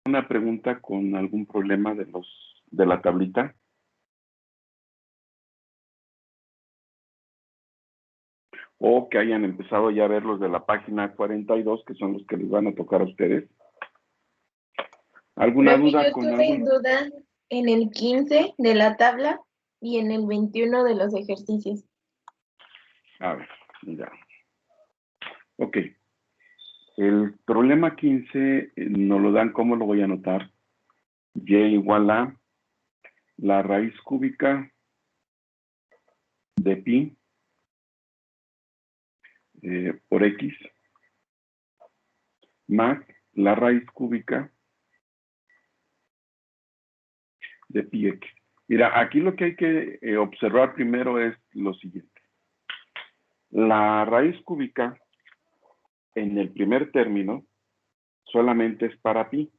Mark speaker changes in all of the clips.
Speaker 1: una pregunta con algún problema de la tablita? O que hayan empezado ya a ver los de la página 42, que son los que les van a tocar a ustedes. ¿Alguna
Speaker 2: Profe,
Speaker 1: duda
Speaker 2: yo
Speaker 1: con
Speaker 2: tuve
Speaker 1: algún?
Speaker 2: duda en el 15 de la tabla y en el 21 de los ejercicios.
Speaker 1: A ver, ya. Ok. El problema 15 nos lo dan, ¿cómo lo voy a anotar? Y igual a la raíz cúbica de pi por x más la raíz cúbica de pi x. Mira, aquí lo que hay que observar primero es lo siguiente. La raíz cúbica en el primer término solamente es para pi.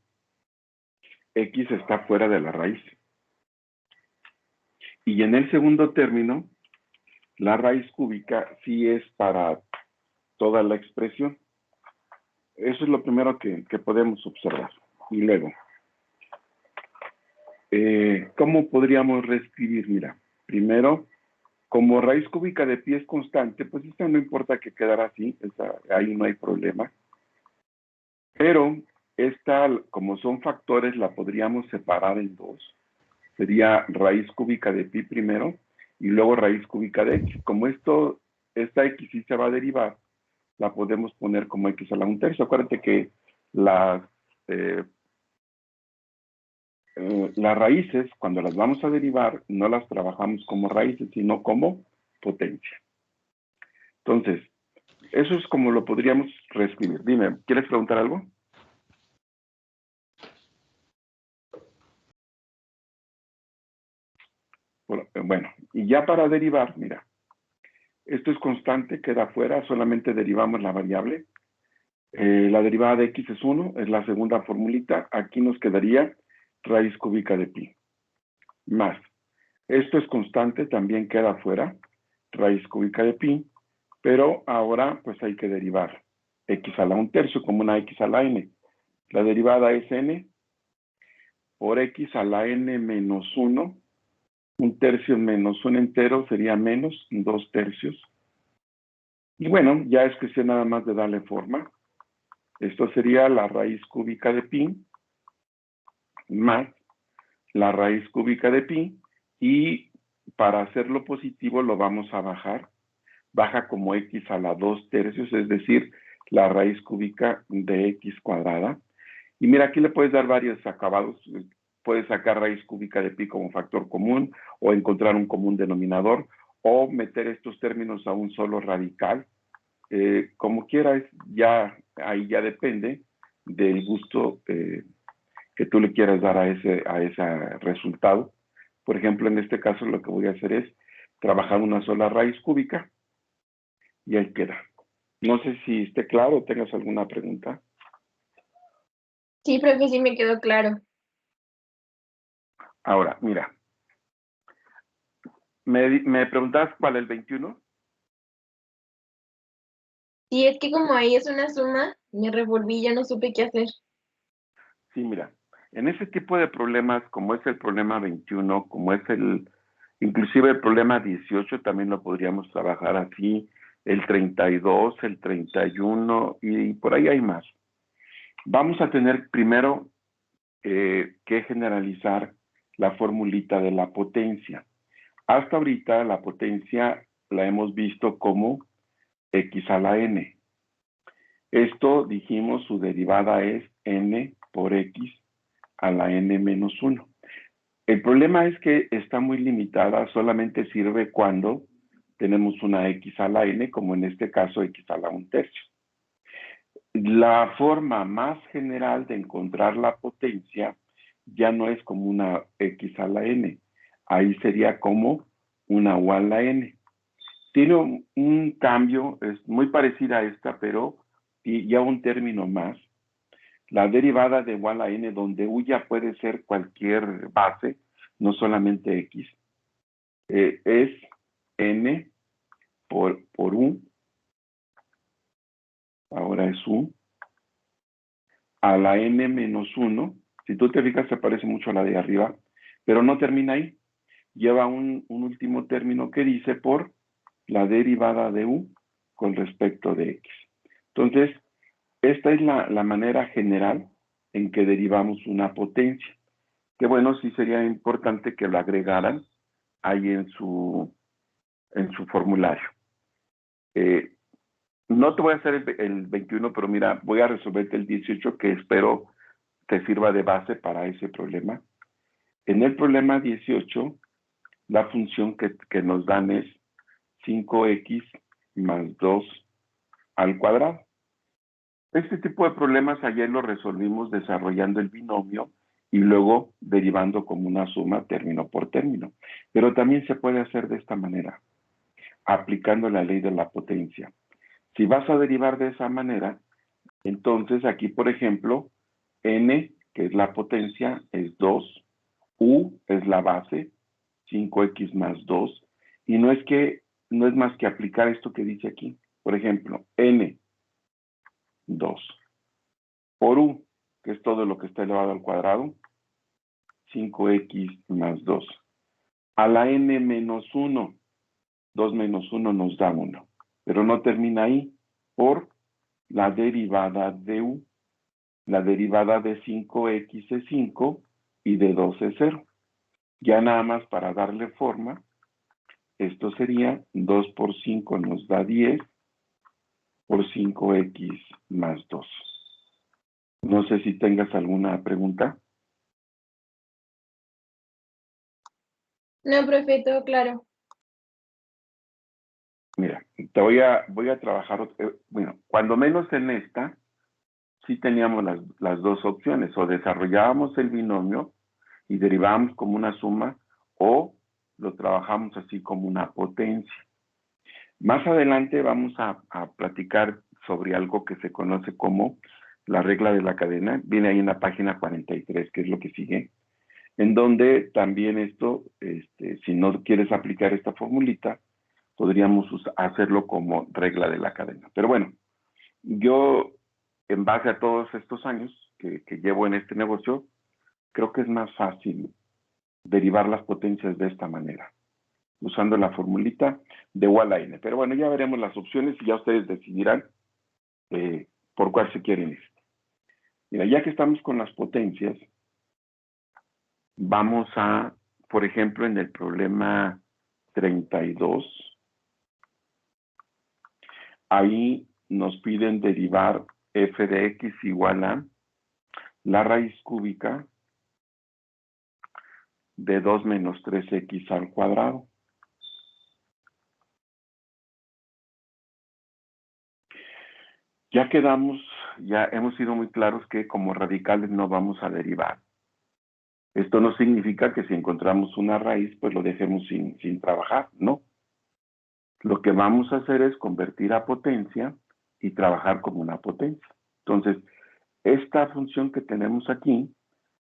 Speaker 1: X está fuera de la raíz. Y en el segundo término, la raíz cúbica sí es para toda la expresión. Eso es lo primero que podemos observar. Y luego, ¿cómo podríamos reescribir? Mira, primero, como raíz cúbica de pi es constante, pues esta no importa que quedara así, ahí no hay problema. Pero esta, como son factores, la podríamos separar en dos. Sería raíz cúbica de pi primero y luego raíz cúbica de x. Como esta x sí se va a derivar, la podemos poner como x a la 1/3. Acuérdate que las raíces, cuando las vamos a derivar, no las trabajamos como raíces, sino como potencia. Entonces, eso es como lo podríamos reescribir. Dime, ¿quieres preguntar algo? Bueno, y ya para derivar, mira, esto es constante, queda fuera, solamente derivamos la variable. La derivada de x es 1, es la segunda formulita. Aquí nos quedaría raíz cúbica de pi. Más, esto es constante, también queda fuera, raíz cúbica de pi, pero ahora pues hay que derivar x a la 1/3 como una x a la n. La derivada es n por x a la n menos 1. 1/3 menos 1 entero sería menos 2/3. Y bueno, ya es cuestión nada más de darle forma. Esto sería la raíz cúbica de pi más la raíz cúbica de pi, y para hacerlo positivo lo vamos a bajar. Baja como x a la 2/3, es decir, la raíz cúbica de x cuadrada. Y mira, aquí le puedes dar varios acabados. Puedes sacar raíz cúbica de pi como factor común, o encontrar un común denominador, o meter estos términos a un solo radical. Como quieras, ahí ya depende del gusto que tú le quieras dar a ese resultado. Por ejemplo, en este caso lo que voy a hacer es trabajar una sola raíz cúbica y ahí queda. No sé si esté claro o tengas alguna pregunta.
Speaker 2: Sí, profe, sí me quedó claro.
Speaker 1: Ahora, mira, me preguntabas cuál, el 21.
Speaker 2: Sí, es que como ahí es una suma, me revolví, ya no supe qué hacer.
Speaker 1: Sí, mira, en ese tipo de problemas, como es el problema 21, como es inclusive el problema 18, también lo podríamos trabajar así, el 32, el 31, y por ahí hay más. Vamos a tener primero que generalizar la formulita de la potencia. Hasta ahorita la potencia la hemos visto como x a la n. Esto, dijimos, su derivada es n por x a la n menos 1. El problema es que está muy limitada, solamente sirve cuando tenemos una x a la n, como en este caso x a la 1/3. La forma más general de encontrar la potencia ya no es como una x a la n, ahí sería como una u a la n. Tiene un cambio, es muy parecida a esta, pero ya un término más. La derivada de u a la n, donde u ya puede ser cualquier base, no solamente x, es n por u, ahora es u, a la n menos 1, Si tú te fijas, se parece mucho a la de arriba, pero no termina ahí. Lleva un último término que dice por la derivada de u con respecto de x. Entonces, esta es la manera general en que derivamos una potencia. Que bueno, sí sería importante que lo agregaran ahí en su formulario. No te voy a hacer el 21, pero mira, voy a resolverte el 18, que espero te sirva de base para ese problema. En el problema 18, la función que nos dan es 5x más 2 al cuadrado. Este tipo de problemas ayer lo resolvimos desarrollando el binomio y luego derivando como una suma término por término. Pero también se puede hacer de esta manera, aplicando la ley de la potencia. Si vas a derivar de esa manera, entonces aquí, por ejemplo, n, que es la potencia, es 2, u es la base, 5x más 2, y no es más que aplicar esto que dice aquí. Por ejemplo, n, 2, por u, que es todo lo que está elevado al cuadrado, 5x más 2. A la n menos 1, 2 menos 1 nos da 1, pero no termina ahí, por la derivada de u. La derivada de 5x es 5 y de 2 es 0. Ya nada más para darle forma, esto sería 2 por 5 nos da 10 por 5x más 2. No sé si tengas alguna pregunta.
Speaker 2: No, profe, todo claro.
Speaker 1: Mira, voy a trabajar, bueno, cuando menos en esta, sí teníamos las dos opciones, o desarrollábamos el binomio y derivábamos como una suma, o lo trabajamos así como una potencia. Más adelante vamos a platicar sobre algo que se conoce como la regla de la cadena. Viene ahí en la página 43, que es lo que sigue, en donde también esto, si no quieres aplicar esta formulita, podríamos hacerlo como regla de la cadena. Pero bueno, yo, en base a todos estos años que llevo en este negocio, creo que es más fácil derivar las potencias de esta manera, usando la formulita de u a la n. Pero bueno, ya veremos las opciones y ya ustedes decidirán por cuál se quieren ir. Mira, ya que estamos con las potencias, vamos a, por ejemplo, en el problema 32, ahí nos piden derivar f de x igual a la raíz cúbica de 2 menos 3x al cuadrado. Ya hemos sido muy claros que como radicales no vamos a derivar. Esto no significa que si encontramos una raíz, pues lo dejemos sin trabajar, no. Lo que vamos a hacer es convertir a potencia y trabajar como una potencia. Entonces, esta función que tenemos aquí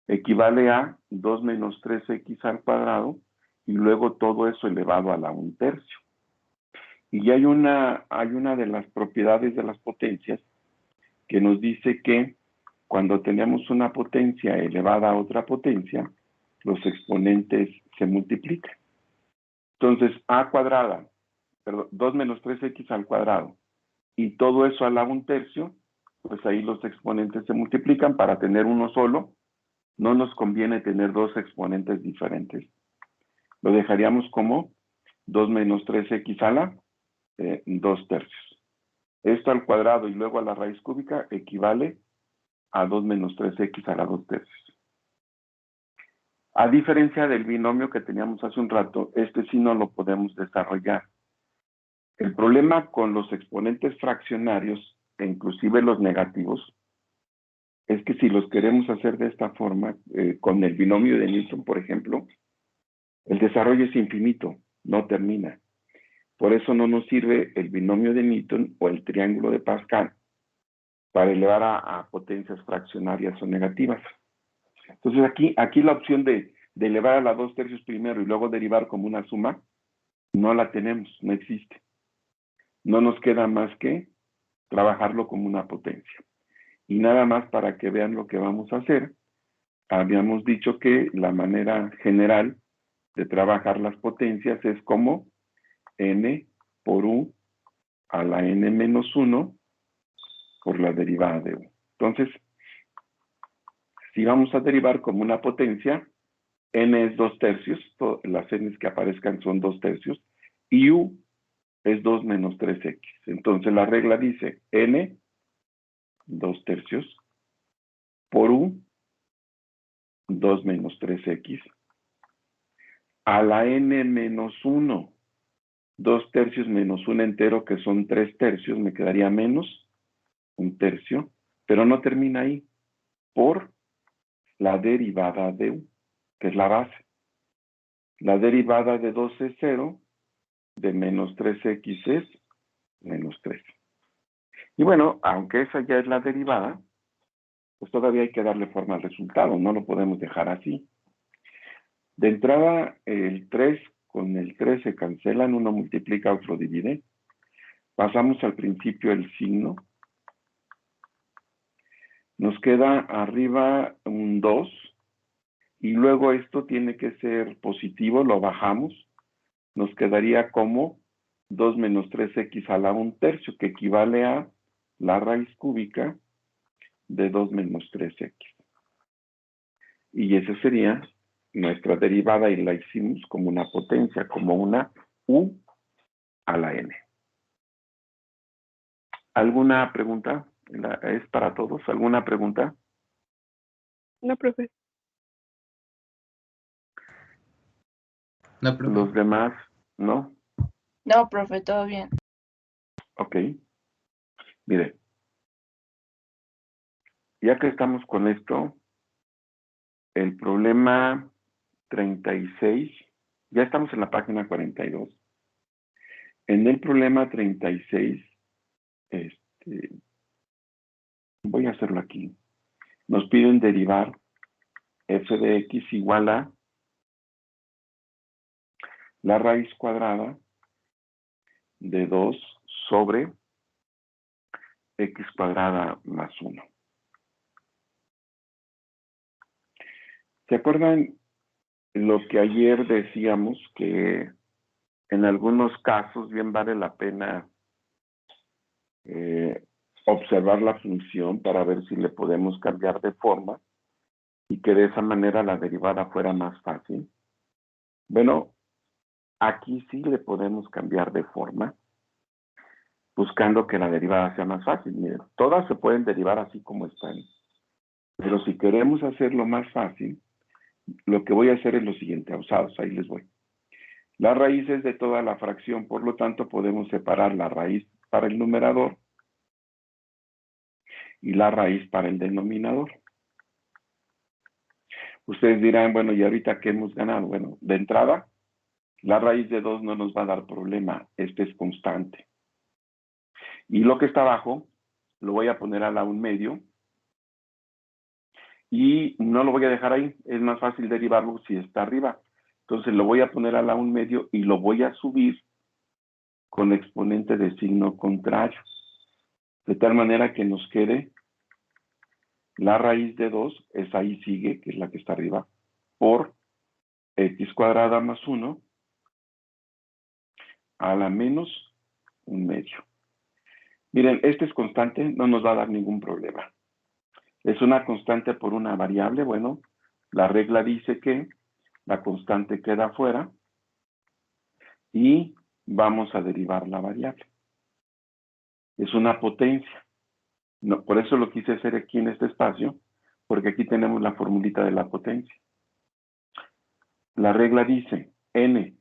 Speaker 1: equivale a 2 menos 3x al cuadrado y luego todo eso elevado a la 1/3. Y hay una de las propiedades de las potencias que nos dice que cuando tenemos una potencia elevada a otra potencia, los exponentes se multiplican. Entonces, a cuadrada, 2 menos 3x al cuadrado, y todo eso a la 1/3, pues ahí los exponentes se multiplican. Para tener uno solo, no nos conviene tener dos exponentes diferentes. Lo dejaríamos como 2 menos 3x a la 2/3. Esto al cuadrado y luego a la raíz cúbica equivale a 2 menos 3x a la 2/3. A diferencia del binomio que teníamos hace un rato, este sí no lo podemos desarrollar. El problema con los exponentes fraccionarios, e inclusive los negativos, es que si los queremos hacer de esta forma, con el binomio de Newton, por ejemplo, el desarrollo es infinito, no termina. Por eso no nos sirve el binomio de Newton o el triángulo de Pascal para elevar a potencias fraccionarias o negativas. Entonces aquí la opción de elevar a la 2/3 primero y luego derivar como una suma, no la tenemos, no existe. No nos queda más que trabajarlo como una potencia. Y nada más para que vean lo que vamos a hacer, habíamos dicho que la manera general de trabajar las potencias es como n por u a la n menos 1 por la derivada de u. Entonces, si vamos a derivar como una potencia, n es 2/3, las n's que aparezcan son 2/3, y u es 2 menos 3x. Entonces la regla dice n 2/3 por u 2 menos 3x a la n menos 1, 2/3 menos 1 entero, que son 3/3, me quedaría menos 1/3, pero no termina ahí, por la derivada de u, que es la base. La derivada de 2 es 0, de menos 3x es menos 3. Y bueno, aunque esa ya es la derivada, pues todavía hay que darle forma al resultado, no lo podemos dejar así. De entrada, el 3 con el 3 se cancelan, uno multiplica, otro divide. Pasamos al principio el signo. Nos queda arriba un 2, y luego esto tiene que ser positivo, lo bajamos. Nos quedaría como 2 menos 3x a la 1/3, que equivale a la raíz cúbica de 2 menos 3x. Y esa sería nuestra derivada, y la hicimos como una potencia, como una u a la n. ¿Alguna pregunta? ¿Es para todos? ¿Alguna pregunta?
Speaker 3: No, profe.
Speaker 4: No, profe.
Speaker 1: ¿Los demás no?
Speaker 2: No, profe, todo bien.
Speaker 1: Ok. Mire, ya que estamos con esto, el problema 36, ya estamos en la página 42. En el problema 36, voy a hacerlo aquí. Nos piden derivar f de x igual a la raíz cuadrada de 2 sobre x cuadrada más 1. ¿Se acuerdan lo que ayer decíamos, que en algunos casos bien vale la pena observar la función para ver si le podemos cambiar de forma y que de esa manera la derivada fuera más fácil? Bueno, aquí sí le podemos cambiar de forma, buscando que la derivada sea más fácil. Miren, todas se pueden derivar así como están, pero si queremos hacerlo más fácil, lo que voy a hacer es lo siguiente, usados, ahí les voy. La raíz es de toda la fracción, por lo tanto podemos separar la raíz para el numerador y la raíz para el denominador. Ustedes dirán, bueno, ¿y ahorita qué hemos ganado? Bueno, de entrada, la raíz de 2 no nos va a dar problema, este es constante. Y lo que está abajo, lo voy a poner a la 1/2, y no lo voy a dejar ahí, es más fácil derivarlo si está arriba. Entonces lo voy a poner a la 1/2 y lo voy a subir con exponente de signo contrario, de tal manera que nos quede la raíz de 2, esa ahí sigue, que es la que está arriba, por x cuadrada más 1 a la menos 1/2. Miren, este es constante, no nos va a dar ningún problema. Es una constante por una variable. Bueno, la regla dice que la constante queda afuera y vamos a derivar la variable. Es una potencia. No, por eso lo quise hacer aquí en este espacio, porque aquí tenemos la formulita de la potencia. La regla dice n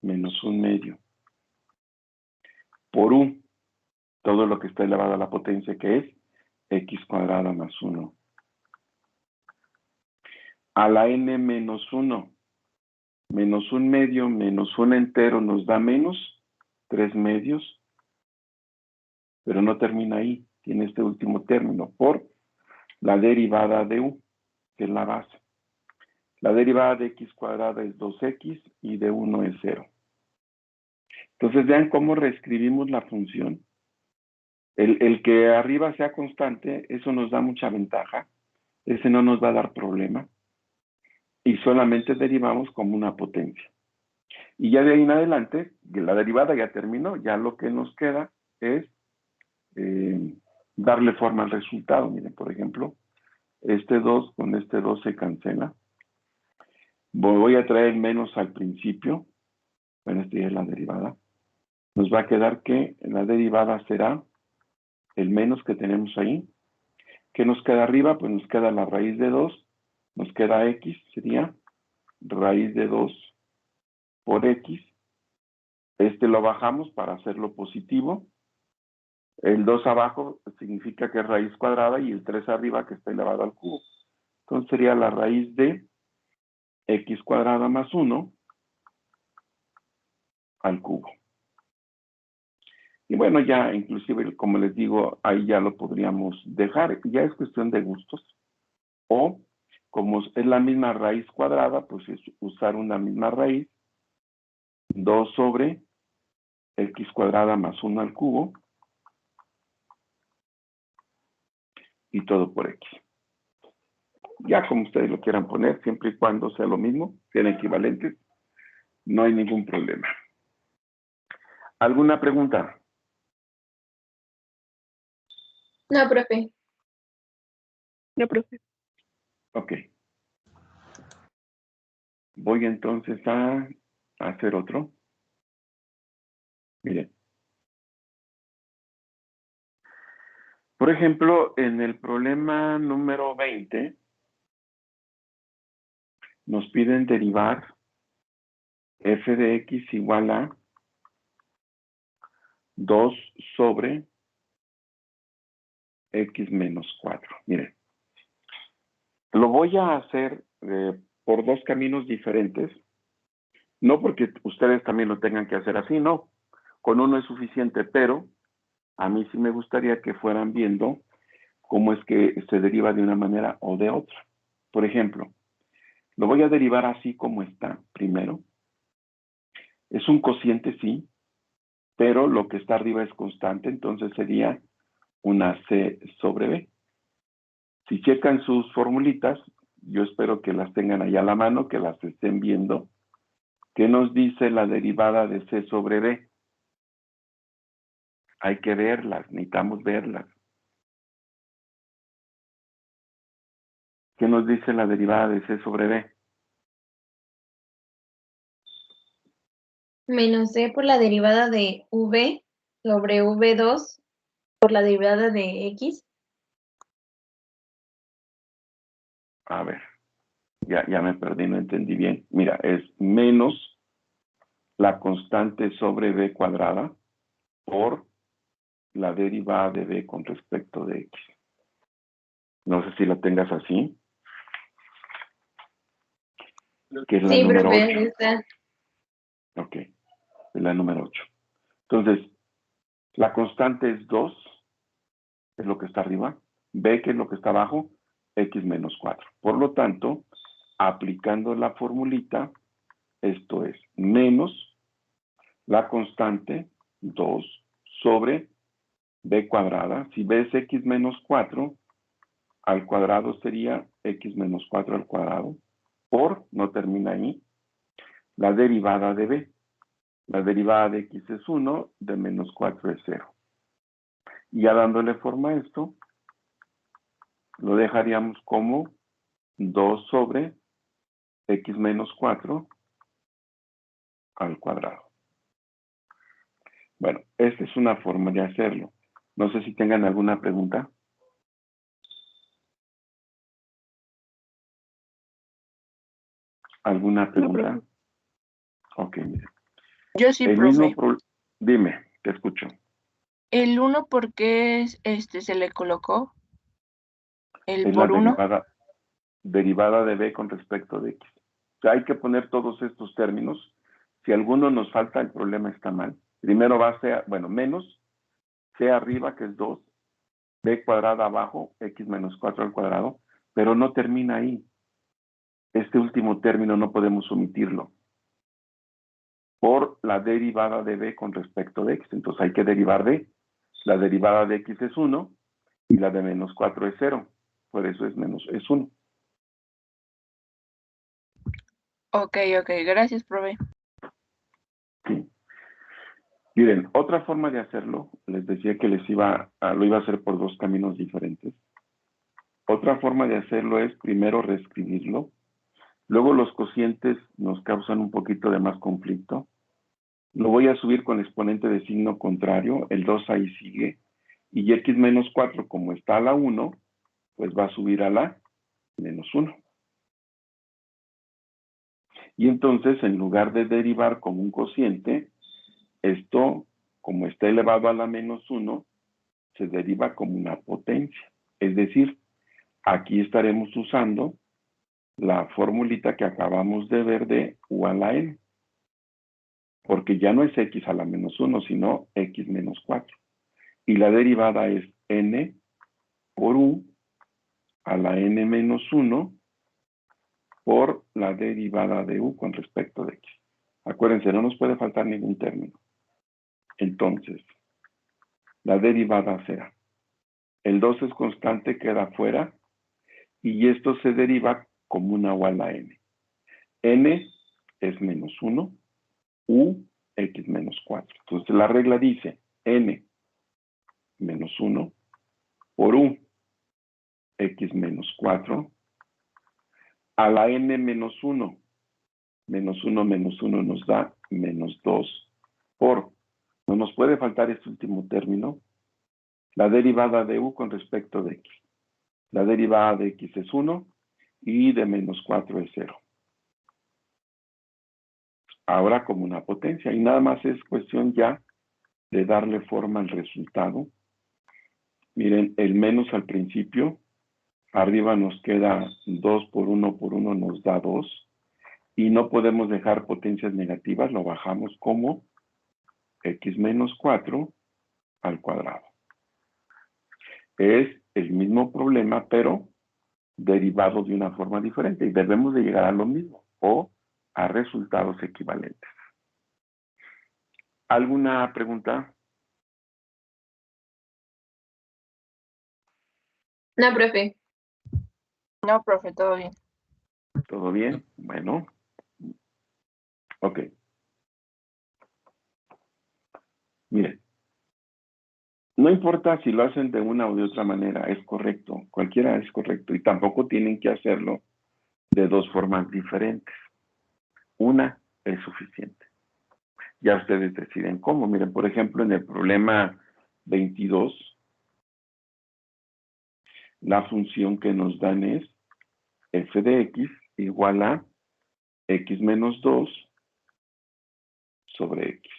Speaker 1: menos 1/2 por u, todo lo que está elevado a la potencia, que es x cuadrada más 1, a la n menos 1, menos 1/2 menos 1 entero nos da menos 3/2, pero no termina ahí, tiene este último término, por la derivada de u, que es la base. La derivada de x cuadrada es 2x y de 1 es 0. Entonces vean cómo reescribimos la función. El que arriba sea constante, eso nos da mucha ventaja. Ese no nos va a dar problema. Y solamente derivamos como una potencia. Y ya de ahí en adelante, la derivada ya terminó. Ya lo que nos queda es darle forma al resultado. Miren, por ejemplo, este 2 con este 2 se cancela. Voy a traer menos al principio. Bueno, esta ya es la derivada. Nos va a quedar que la derivada será el menos que tenemos ahí. ¿Qué nos queda arriba? Pues nos queda la raíz de 2. Nos queda x, sería raíz de 2 por x. Este lo bajamos para hacerlo positivo. El 2 abajo significa que es raíz cuadrada y el 3 arriba que está elevado al cubo. Entonces sería la raíz de x cuadrada más 1 al cubo. Y bueno, ya inclusive, como les digo, ahí ya lo podríamos dejar. Ya es cuestión de gustos. O, como es la misma raíz cuadrada, pues es usar una misma raíz. 2 sobre x cuadrada más 1 al cubo. Y todo por x. Ya como ustedes lo quieran poner, siempre y cuando sea lo mismo, sean equivalentes, no hay ningún problema. ¿Alguna pregunta?
Speaker 2: No, profe.
Speaker 3: No, profe.
Speaker 1: Ok. Voy entonces a hacer otro. Miren. Por ejemplo, en el problema número 20, nos piden derivar f de x igual a 2 sobre x menos 4. Miren, lo voy a hacer por dos caminos diferentes. No porque ustedes también lo tengan que hacer así, no. Con uno es suficiente, pero a mí sí me gustaría que fueran viendo cómo es que se deriva de una manera o de otra. Por ejemplo, lo voy a derivar así como está primero. Es un cociente, sí, pero lo que está arriba es constante, entonces sería una c sobre b. Si checan sus formulitas, yo espero que las tengan ahí a la mano, que las estén viendo. ¿Qué nos dice la derivada de c sobre b? Hay que verlas, necesitamos verlas. ¿Qué nos dice la derivada de c sobre b?
Speaker 2: Menos c por la derivada de v sobre v2 por la derivada de x.
Speaker 1: A ver, ya me perdí, no entendí bien. Mira, es menos la constante sobre b cuadrada por la derivada de b con respecto de x. No sé si la tengas así. Que es la
Speaker 2: Sí,
Speaker 1: número
Speaker 2: profe,
Speaker 1: 8.
Speaker 2: está.
Speaker 1: Ok, es la número 8. Entonces, la constante es 2, es lo que está arriba. B, que es lo que está abajo, x menos 4. Por lo tanto, aplicando la formulita, esto es menos la constante 2 sobre b cuadrada. Si b es x menos 4, al cuadrado sería x menos 4 al cuadrado, por, no termina ahí, la derivada de b. La derivada de x es 1, de menos 4 es 0. Y ya dándole forma a esto, lo dejaríamos como 2 sobre x menos 4 al cuadrado. Bueno, esta es una forma de hacerlo. No sé si tengan alguna pregunta. ¿Alguna pregunta?
Speaker 3: profe.
Speaker 1: Ok, mire.
Speaker 5: Yo sí,
Speaker 1: El
Speaker 5: profe.
Speaker 1: mismo dime, te escucho.
Speaker 5: ¿El 1 por qué se le colocó? ¿El
Speaker 1: Es la
Speaker 5: por 1?
Speaker 1: derivada de b con respecto de x. O sea, hay que poner todos estos términos. Si alguno nos falta, el problema está mal. Primero va a ser, bueno, menos c arriba, que es 2, b cuadrada abajo, x menos 4 al cuadrado, pero no termina ahí. Este último término no podemos omitirlo por la derivada de b con respecto de x. Entonces hay que derivar de, la derivada de x es 1 y la de menos 4 es 0. por eso es 1.
Speaker 5: Ok, gracias, profe.
Speaker 1: Sí. Miren, otra forma de hacerlo, les decía que lo iba a hacer por 2 caminos diferentes. Otra forma de hacerlo es primero reescribirlo. Luego los cocientes nos causan un poquito de más conflicto. Lo voy a subir con exponente de signo contrario, el 2 ahí sigue, y x menos 4, como está a la 1, pues va a subir a la menos 1. Y entonces, en lugar de derivar como un cociente, esto, como está elevado a la menos 1, se deriva como una potencia. Es decir, aquí estaremos usando la formulita que acabamos de ver de u a la n. Porque ya no es x a la menos 1, sino x menos 4. Y la derivada es n por u a la n menos 1 por la derivada de u con respecto de x. Acuérdense, no nos puede faltar ningún término. Entonces, la derivada será, el 2 es constante, queda fuera, y esto se deriva como una u a la n. N es menos 1, u, x menos 4. Entonces la regla dice n menos 1 por u, x menos 4, a la n menos 1. Menos 1 nos da menos 2 por, no nos puede faltar este último término, la derivada de u con respecto de x. La derivada de x es 1 y de menos 4 es 0. Ahora como una potencia, y nada más es cuestión ya de darle forma al resultado. Miren, el menos al principio, arriba nos queda 2 por 1 nos da 2, y no podemos dejar potencias negativas, lo bajamos como x menos 4 al cuadrado. Es el mismo problema, pero derivado de una forma diferente, y debemos de llegar a lo mismo, o a resultados equivalentes. ¿Alguna pregunta?
Speaker 2: No, profe.
Speaker 5: No, profe, todo bien.
Speaker 1: ¿Todo bien? Bueno. Ok. Miren. No importa si lo hacen de una o de otra manera, es correcto. Cualquiera es correcto. Y tampoco tienen que hacerlo de 2 formas diferentes. Una es suficiente. Ya ustedes deciden cómo. Miren, por ejemplo, en el problema 22, la función que nos dan es f de x igual a x menos 2 sobre x.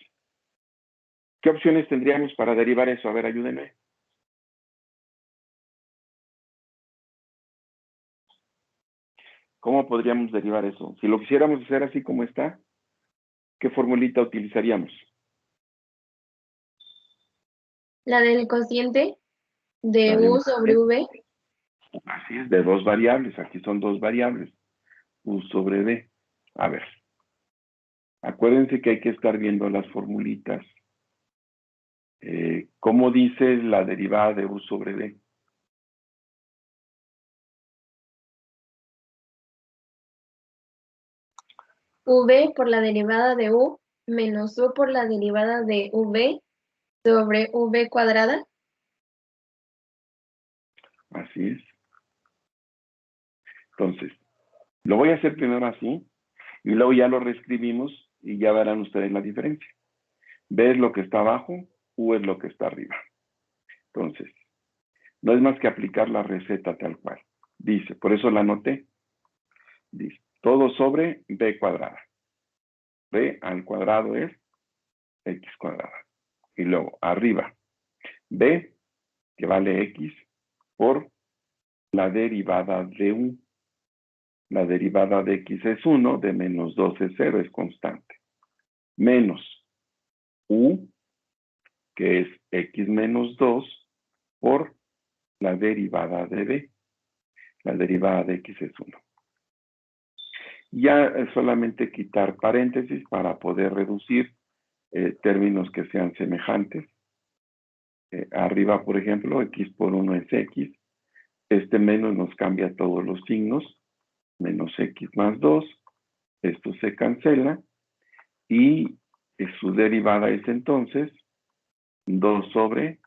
Speaker 1: ¿Qué opciones tendríamos para derivar eso? A ver, ayúdenme. ¿Cómo podríamos derivar eso? Si lo quisiéramos hacer así como está, ¿qué formulita utilizaríamos?
Speaker 2: La del cociente de
Speaker 1: La
Speaker 2: u
Speaker 1: del
Speaker 2: sobre v.
Speaker 1: Así es, de 2 variables. Aquí son 2 variables. U sobre b. A ver. Acuérdense que hay que estar viendo las formulitas. ¿Cómo dice la derivada de u sobre b?
Speaker 2: V por la derivada de u menos u por la derivada de v sobre v cuadrada.
Speaker 1: Así es. Entonces, lo voy a hacer primero así, y luego ya lo reescribimos, y ya verán ustedes la diferencia. B es lo que está abajo, U es lo que está arriba. Entonces, no es más que aplicar la receta tal cual. Dice, por eso la anoté. Dice, todo sobre B cuadrada. B al cuadrado es X cuadrada. Y luego, arriba, B, que vale X, por la derivada de U. La derivada de X es 1, de menos 2 es 0, es constante. Menos U, que es X menos 2, por la derivada de B. La derivada de X es 1. Ya es solamente quitar paréntesis para poder reducir términos que sean semejantes. Arriba, por ejemplo, X por 1 es X. Este menos nos cambia todos los signos. Menos x más 2. Esto se cancela. Y su derivada es entonces 2 sobre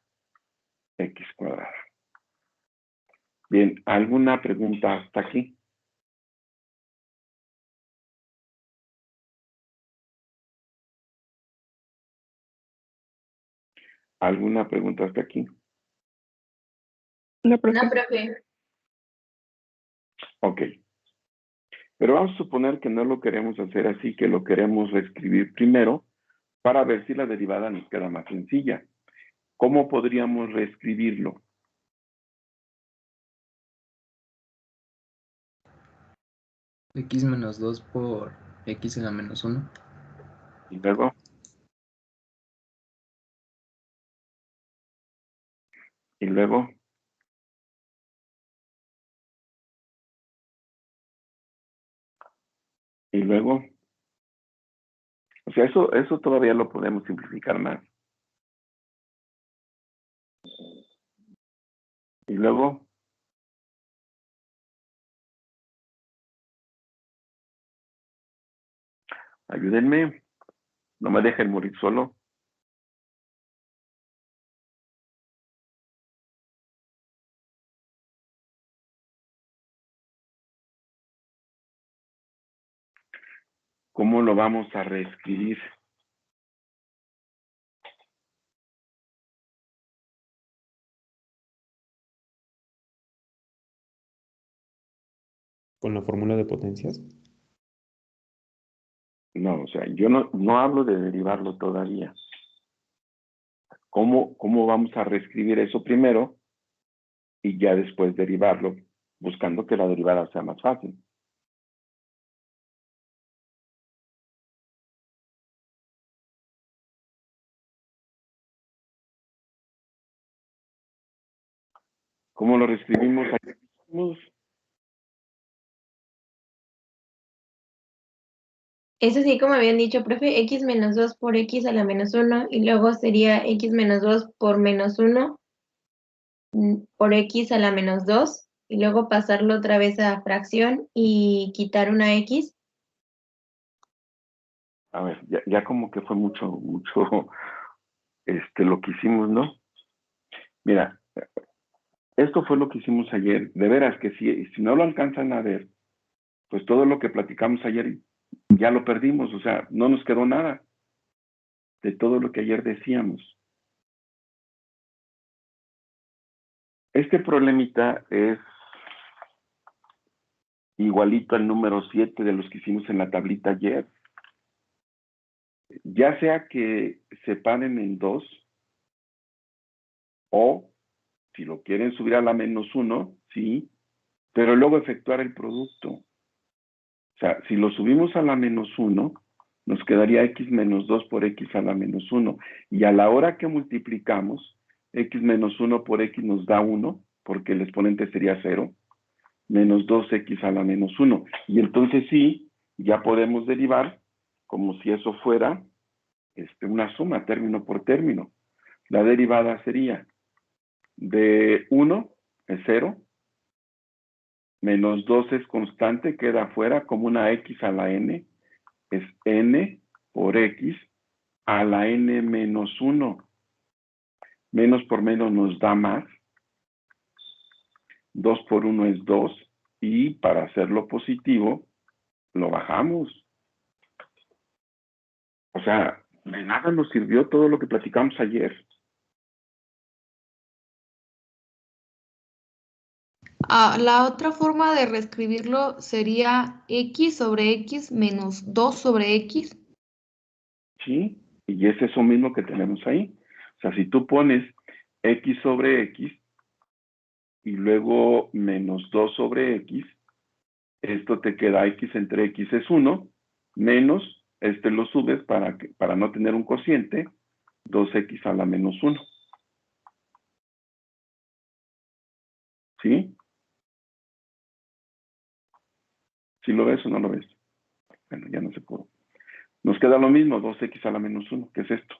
Speaker 1: x cuadrada. Bien, ¿alguna pregunta hasta aquí? ¿Alguna pregunta hasta aquí?
Speaker 3: No, profe.
Speaker 2: No, profe.
Speaker 1: Ok. Pero vamos a suponer que no lo queremos hacer así, que lo queremos reescribir primero para ver si la derivada nos queda más sencilla. ¿Cómo podríamos reescribirlo?
Speaker 4: X menos 2 por X a la menos 1.
Speaker 1: Y luego, y luego, y luego. O sea, eso todavía lo podemos simplificar más. Y luego, ayúdenme, no me dejen morir solo. ¿Cómo lo vamos a reescribir?
Speaker 6: Con la fórmula de potencias.
Speaker 1: No, o sea, yo no hablo de derivarlo todavía. ¿Cómo vamos a reescribir eso primero y ya después derivarlo, buscando que la derivada sea más fácil? ¿Cómo lo reescribimos?
Speaker 2: Eso sí, como habían dicho, profe, x menos 2 por x a la menos 1 y luego sería x menos 2 por menos 1 por x a la menos 2 y luego pasarlo otra vez a fracción y quitar una x.
Speaker 1: A ver, ya como que fue mucho lo que hicimos, ¿no? Mira, esto fue lo que hicimos ayer. De veras que si no lo alcanzan a ver, pues todo lo que platicamos ayer ya lo perdimos, o sea, no nos quedó nada de todo lo que ayer decíamos. Este problemita es igualito al número 7 de los que hicimos en la tablita ayer. Ya sea que separen en 2 o si lo quieren subir a la menos 1, sí, pero luego efectuar el producto. O sea, si lo subimos a la menos 1, nos quedaría x menos 2 por x a la menos 1. Y a la hora que multiplicamos, x menos 1 por x nos da 1, porque el exponente sería 0, menos 2x a la menos 1. Y entonces sí, ya podemos derivar como si eso fuera una suma, término por término. La derivada sería de 1 es 0, menos 2 es constante, queda afuera como una x a la n, es n por x a la n menos 1. Menos por menos nos da más. 2 por 1 es 2. Y para hacerlo positivo, lo bajamos. O sea, de nada nos sirvió todo lo que platicamos ayer.
Speaker 7: La otra forma de reescribirlo sería x sobre x menos 2 sobre x.
Speaker 1: ¿Sí? Y es eso mismo que tenemos ahí. O sea, si tú pones x sobre x y luego menos 2 sobre x, esto te queda x entre x es 1, menos, lo subes para no tener un cociente, 2x a la menos 1. ¿Sí? ¿Sí lo ves o no lo ves? Bueno, ya no se pudo. Nos queda lo mismo, 2x a la menos 1, que es esto.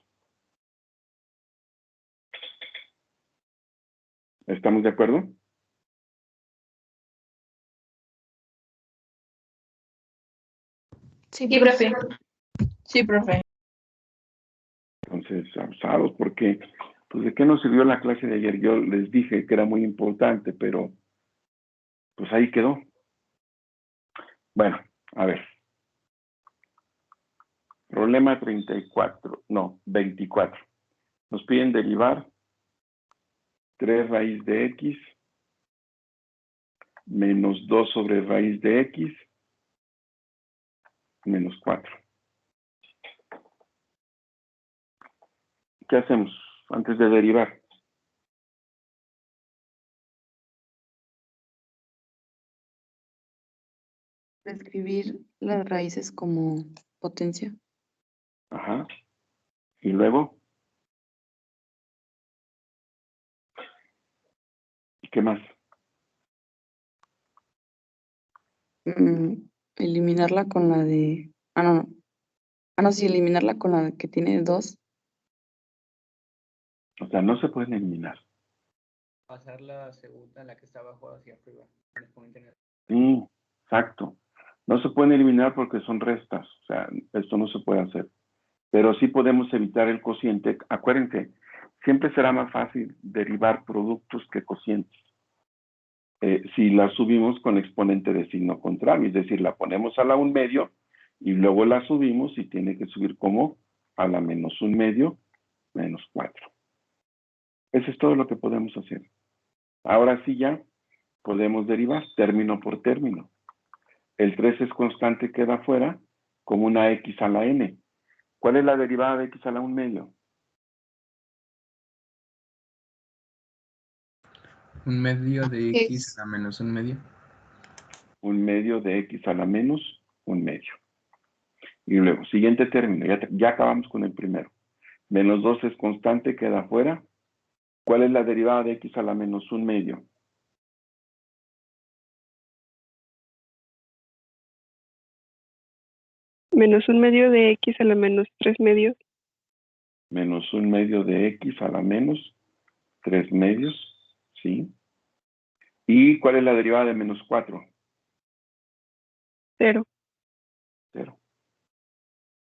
Speaker 1: ¿Estamos de acuerdo?
Speaker 7: Sí,
Speaker 2: Sí, profe.
Speaker 5: Sí, profe.
Speaker 1: Entonces, abusados, porque, pues, ¿de qué nos sirvió la clase de ayer? Yo les dije que era muy importante, pero, pues, ahí quedó. Bueno, a ver. Problema 34, no, 24. Nos piden derivar 3 raíz de x menos 2 sobre raíz de x menos 4. ¿Qué hacemos antes de derivar?
Speaker 6: Escribir las raíces como potencia.
Speaker 1: Ajá. Y luego, ¿qué más?
Speaker 6: Eliminarla con la de... Ah, no, no. Ah, no, sí, eliminarla con la que tiene 2.
Speaker 1: O sea, no se pueden eliminar.
Speaker 4: Pasar la segunda, la que está abajo hacia arriba. El exponente negativo.
Speaker 1: Exacto. No se pueden eliminar porque son restas. O sea, esto no se puede hacer. Pero sí podemos evitar el cociente. Acuérdense, siempre será más fácil derivar productos que cocientes. Si la subimos con exponente de signo contrario, es decir, la ponemos a la 1/2 y luego la subimos y tiene que subir como a la menos 1/2 menos 4. Eso es todo lo que podemos hacer. Ahora sí ya podemos derivar término por término. El 3 es constante, queda fuera como una x a la n. ¿Cuál es la derivada de x a la 1/2?
Speaker 4: 1/2 de x
Speaker 7: Es-
Speaker 4: a la menos 1/2.
Speaker 1: 1/2 de x a la menos 1/2. Y luego, siguiente término, ya acabamos con el primero. Menos 2 es constante, queda fuera. ¿Cuál es la derivada de x a la menos 1/2?
Speaker 3: Menos 1/2 de x a la menos 3/2.
Speaker 1: Menos 1/2 de x a la menos 3/2, ¿sí? ¿Y cuál es la derivada de menos 4?
Speaker 3: 0.
Speaker 1: 0.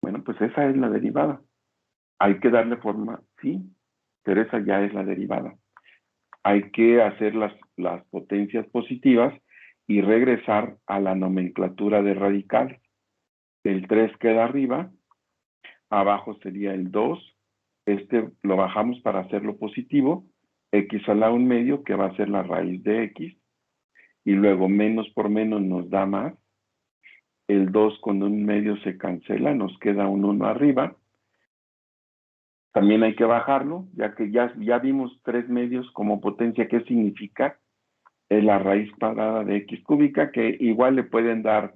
Speaker 1: Bueno, pues esa es la derivada. Hay que darle forma, sí, pero esa ya es la derivada. Hay que hacer las potencias positivas y regresar a la nomenclatura de radicales. El 3 queda arriba, abajo sería el 2, este lo bajamos para hacerlo positivo, x a la 1/2, que va a ser la raíz de x, y luego menos por menos nos da más, el 2 con 1/2 se cancela, nos queda un 1 arriba. También hay que bajarlo, ya que ya vimos 3/2 como potencia. ¿Qué significa? Es la raíz cuadrada de x cúbica, que igual le pueden dar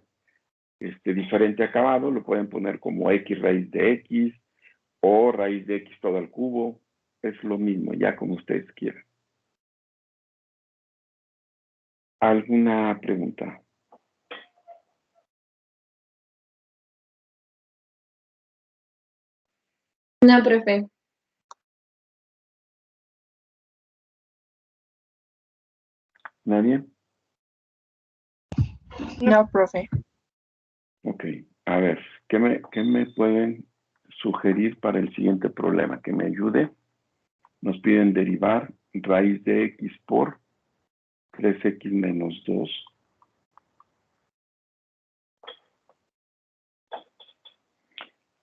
Speaker 1: diferente acabado, lo pueden poner como x raíz de x o raíz de x todo al cubo, es lo mismo, ya como ustedes quieran. ¿Alguna pregunta?
Speaker 2: No, profe.
Speaker 1: ¿Nadie?
Speaker 5: No, profe.
Speaker 1: Ok, a ver, ¿qué me pueden sugerir para el siguiente problema? Que me ayude. Nos piden derivar raíz de x por 3x menos 2.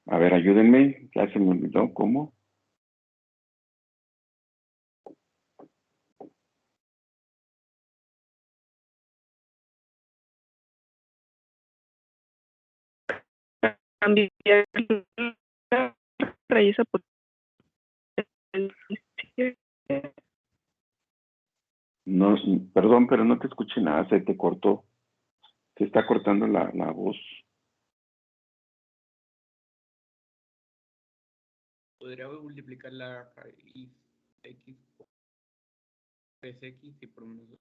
Speaker 1: A ver, ayúdenme, ya se me olvidó cómo.
Speaker 3: Cambiar la raíz a potencia.
Speaker 1: No, perdón, pero no te escuché nada, se te cortó. Se está cortando la voz.
Speaker 4: Podría multiplicar la raíz x por 3x y por menos 2.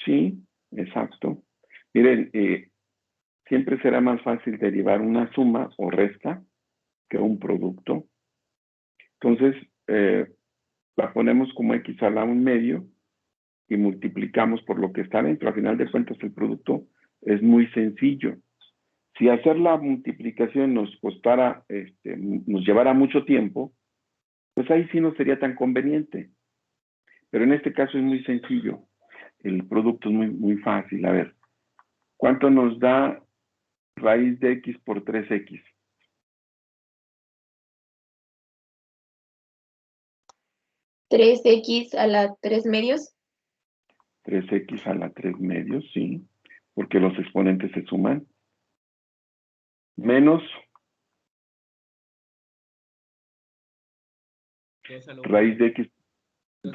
Speaker 1: Sí, exacto. Miren, siempre será más fácil derivar una suma o resta que un producto. Entonces, la ponemos como x a la 1/2 y multiplicamos por lo que está dentro. Al final de cuentas, el producto es muy sencillo. Si hacer la multiplicación nos costara, nos llevara mucho tiempo, pues ahí sí no sería tan conveniente. Pero en este caso es muy sencillo. El producto es muy fácil. A ver, ¿cuánto nos da raíz de x por 3x?
Speaker 2: 3x a la 3 medios.
Speaker 1: 3x a la 3 medios, sí, porque los exponentes se suman. Menos
Speaker 4: 2 a la
Speaker 1: raíz de x,
Speaker 4: 2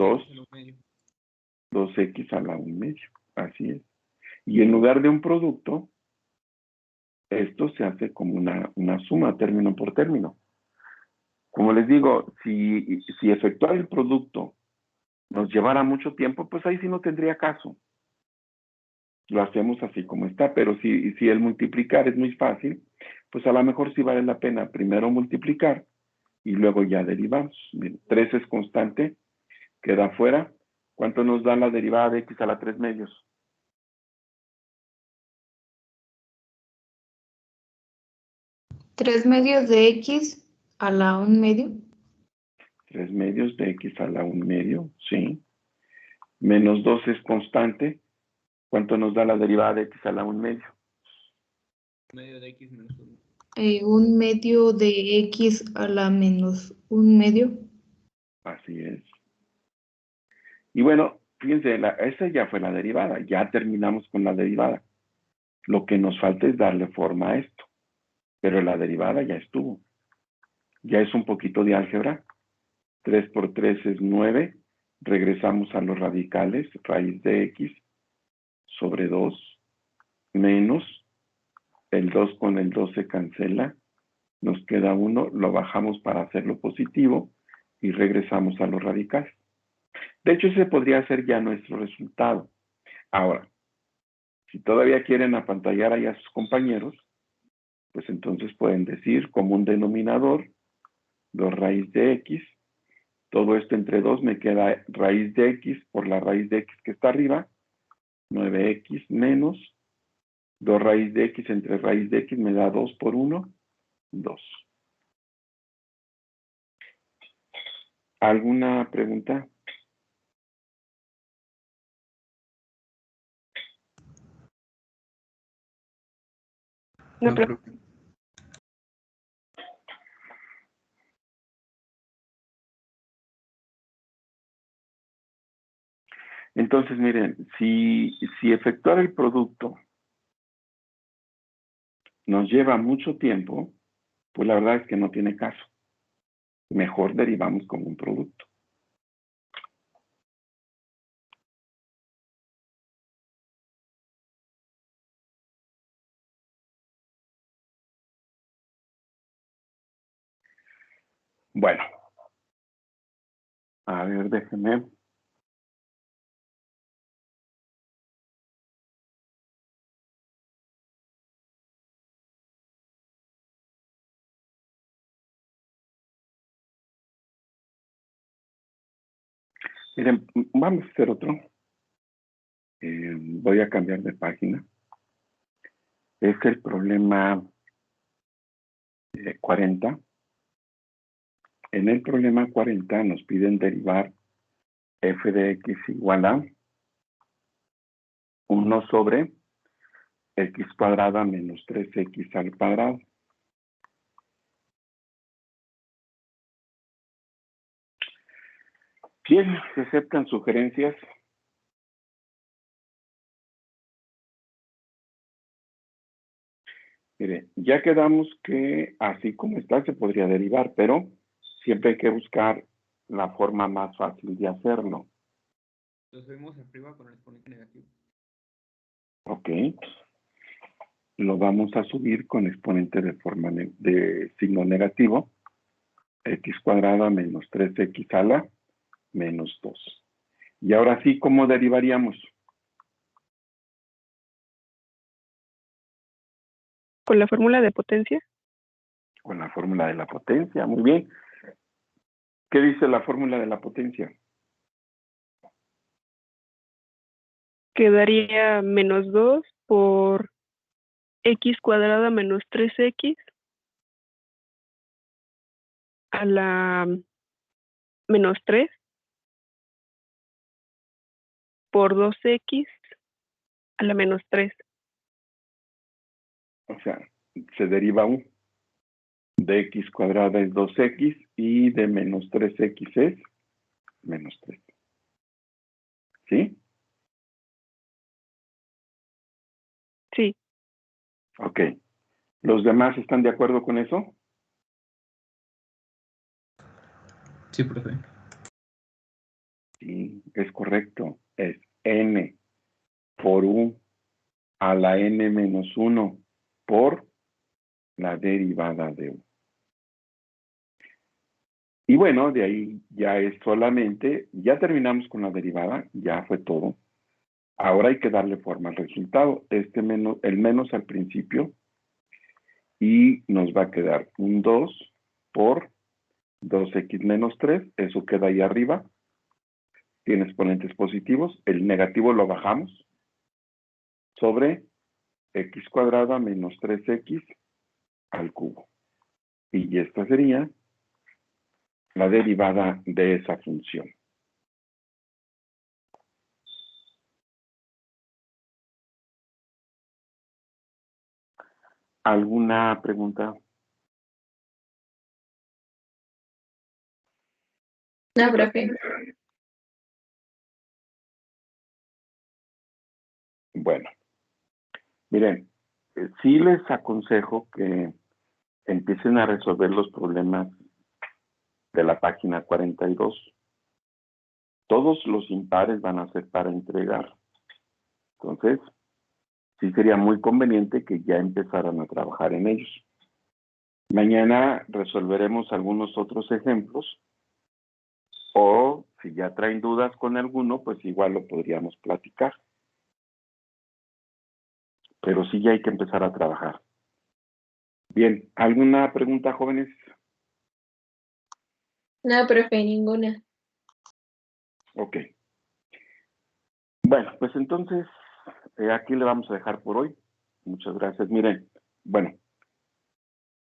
Speaker 1: 2, 2x a la 1 medio. Así es. Y en lugar de un producto, esto se hace como una suma, término por término. Como les digo, si efectuar el producto nos llevara mucho tiempo, pues ahí sí no tendría caso. Lo hacemos así como está, pero si el multiplicar es muy fácil, pues a lo mejor sí vale la pena primero multiplicar y luego ya derivamos. Bien, 3 es constante, queda fuera. ¿Cuánto nos da la derivada de x a la 3 medios?
Speaker 7: 3 medios de x a la 1 medio.
Speaker 1: 3 medios de x a la 1 medio, sí. Menos 2 es constante. ¿Cuánto nos da la derivada de x a la 1 medio?
Speaker 4: medio de x menos 1.
Speaker 7: 1 medio de x a la menos 1 medio.
Speaker 1: Así es. Y bueno, fíjense, esa ya fue la derivada. Ya terminamos con la derivada. Lo que nos falta es darle forma a esto. Pero la derivada ya estuvo. Ya es un poquito de álgebra. 3 por 3 es 9. Regresamos a los radicales. Raíz de x sobre 2 menos el 2 con el 2 se cancela. Nos queda 1. Lo bajamos para hacerlo positivo y regresamos a los radicales. De hecho, ese podría ser ya nuestro resultado. Ahora, si todavía quieren apantallar ahí a sus compañeros, pues entonces pueden decir como un denominador 2 raíz de x. Todo esto entre 2 me queda raíz de x por la raíz de x que está arriba, 9x menos 2 raíz de x entre raíz de x me da 2 por 1, 2. ¿Alguna pregunta?
Speaker 3: No,
Speaker 4: No,
Speaker 3: pero
Speaker 4: profe.
Speaker 1: Entonces, miren, si efectuar el producto nos lleva mucho tiempo, pues la verdad es que no tiene caso. Mejor derivamos como un producto. Bueno, a ver, déjenme. Miren, vamos a hacer otro. Voy a cambiar de página. Es el problema 40. En el problema 40 nos piden derivar f de x igual a 1 sobre x cuadrada menos 3x al cuadrado. Bien, se aceptan sugerencias. Mire, ya quedamos que así como está se podría derivar, pero siempre hay que buscar la forma más fácil de hacerlo.
Speaker 4: Los vemos arriba con el exponente negativo.
Speaker 1: Ok. Lo vamos a subir con exponente de signo negativo. X cuadrada menos 3x a la menos 2. Y ahora sí, ¿cómo derivaríamos?
Speaker 3: con la fórmula de potencia
Speaker 1: Con la fórmula de la potencia. Muy bien. ¿Qué dice la fórmula de la potencia?
Speaker 3: quedaría menos 2 por x cuadrada menos 3x a la menos 3 por 2x a la menos 3.
Speaker 1: O sea, se deriva un de x cuadrada es 2x y de menos 3x es menos 3. ¿Sí?
Speaker 3: Sí,
Speaker 1: Ok. ¿Los demás están de acuerdo con eso?
Speaker 4: Sí, profe.
Speaker 1: Sí, es correcto. Es n por u a la n menos 1 por la derivada de u. Y bueno, de ahí ya es solamente, ya terminamos con la derivada, ya fue todo. Ahora hay que darle forma al resultado. El menos al principio. Y nos va a quedar un 2 por 2x menos 3. Eso queda ahí arriba. Tiene exponentes positivos. El negativo lo bajamos. Sobre x cuadrada menos 3x al cubo. Y esta sería la derivada de esa función. ¿Alguna pregunta?
Speaker 2: No, profe.
Speaker 1: Bueno, miren, sí les aconsejo que empiecen a resolver los problemas de la página 42. Todos los impares van a ser para entregar. Entonces, sí sería muy conveniente que ya empezaran a trabajar en ellos. Mañana resolveremos algunos otros ejemplos, o si ya traen dudas con alguno, pues igual lo podríamos platicar. Pero sí ya hay que empezar a trabajar. Bien, ¿alguna pregunta, jóvenes?
Speaker 2: No, profe, ninguna.
Speaker 1: Ok. Bueno, pues entonces, aquí le vamos a dejar por hoy. Muchas gracias. Miren, bueno,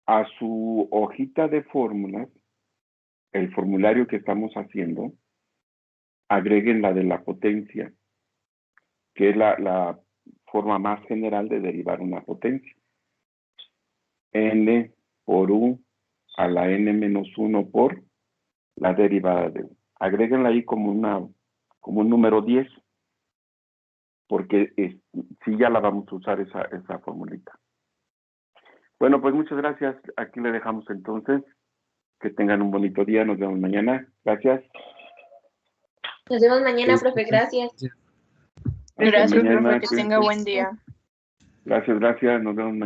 Speaker 1: a su hojita de fórmulas, el formulario que estamos haciendo, agreguen la de la potencia, que es la forma más general de derivar una potencia. N por U a la N menos 1 por la derivada de U. Agréguenla ahí como un número 10, porque sí ya la vamos a usar esa formulita. Bueno, pues muchas gracias. Aquí le dejamos entonces. Que tengan un bonito día. Nos vemos mañana. Gracias.
Speaker 2: Nos vemos mañana, profe. Gracias.
Speaker 1: Hasta
Speaker 5: Gracias,
Speaker 1: mañana.
Speaker 5: profe, que tenga buen día.
Speaker 1: Gracias. Nos vemos mañana.